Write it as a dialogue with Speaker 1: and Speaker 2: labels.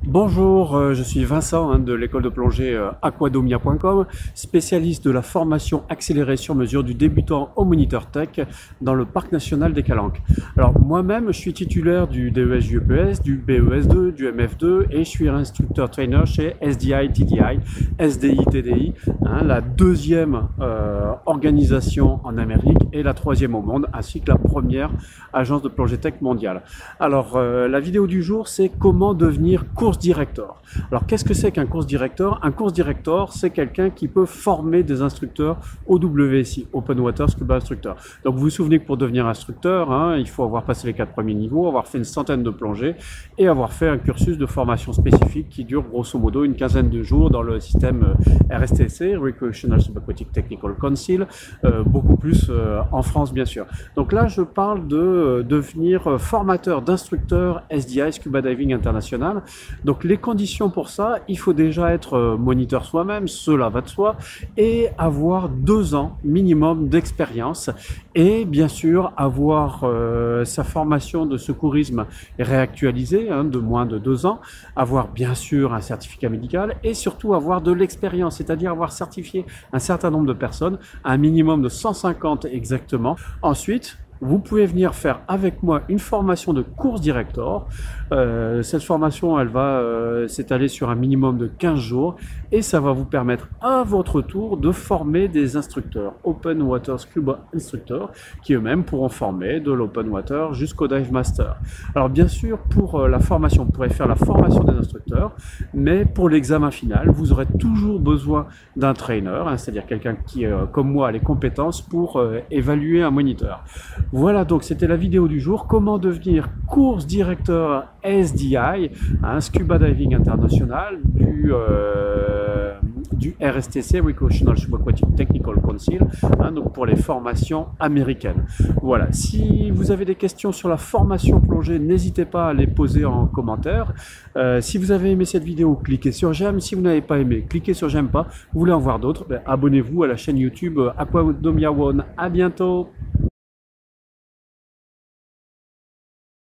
Speaker 1: Bonjour, je suis Vincent de l'école de plongée aquadomia.com, spécialiste de la formation accélérée sur mesure du débutant au moniteur tech dans le parc national des Calanques. Alors moi-même, je suis titulaire du DES UPS, du BES2, du MF2 et je suis instructeur trainer chez SDI TDI, SDI TDI, la deuxième organisation en Amérique et la troisième au monde, ainsi que la première agence de plongée tech mondiale. Alors la vidéo du jour, c'est comment devenir course director. Alors qu'est-ce que c'est qu'un course director? Un course director, c'est quelqu'un qui peut former des instructeurs au WSI, Open Water Scuba Instructor. Donc vous vous souvenez que pour devenir instructeur, il faut avoir passé les 4 premiers niveaux, avoir fait une centaine de plongées et avoir fait un cursus de formation spécifique qui dure grosso modo une quinzaine de jours dans le système RSTC, Recreational Subaquatic Technical Council, beaucoup plus en France bien sûr. Donc là je parle de devenir formateur d'instructeurs SDI Scuba Diving International. Donc les conditions pour ça, il faut déjà être moniteur soi-même, cela va de soi, et avoir 2 ans minimum d'expérience et bien sûr avoir sa formation de secourisme réactualisée de moins de 2 ans, avoir bien sûr un certificat médical et surtout avoir de l'expérience, c'est-à-dire avoir certifié un certain nombre de personnes, un minimum de 150 exactement. Ensuite, vous pouvez venir faire avec moi une formation de course director. Cette formation, elle va s'étaler sur un minimum de 15 jours et ça va vous permettre à votre tour de former des instructeurs Open Water Scuba Instructors qui eux-mêmes pourront former de l'Open Water jusqu'au Dive Master. Alors bien sûr, pour la formation, vous pourrez faire la formation des instructeurs, mais pour l'examen final, vous aurez toujours besoin d'un trainer, c'est-à-dire quelqu'un qui, comme moi, a les compétences pour évaluer un moniteur. Voilà, donc c'était la vidéo du jour, comment devenir course directeur SDI, Scuba Diving International du RSTC, Recreational Subaquatic Technical Council, donc pour les formations américaines. Voilà, si vous avez des questions sur la formation plongée, n'hésitez pas à les poser en commentaire. Si vous avez aimé cette vidéo, cliquez sur j'aime. Si vous n'avez pas aimé, cliquez sur j'aime pas. Vous voulez en voir d'autres, abonnez-vous à la chaîne YouTube Aquadomia One. À bientôt.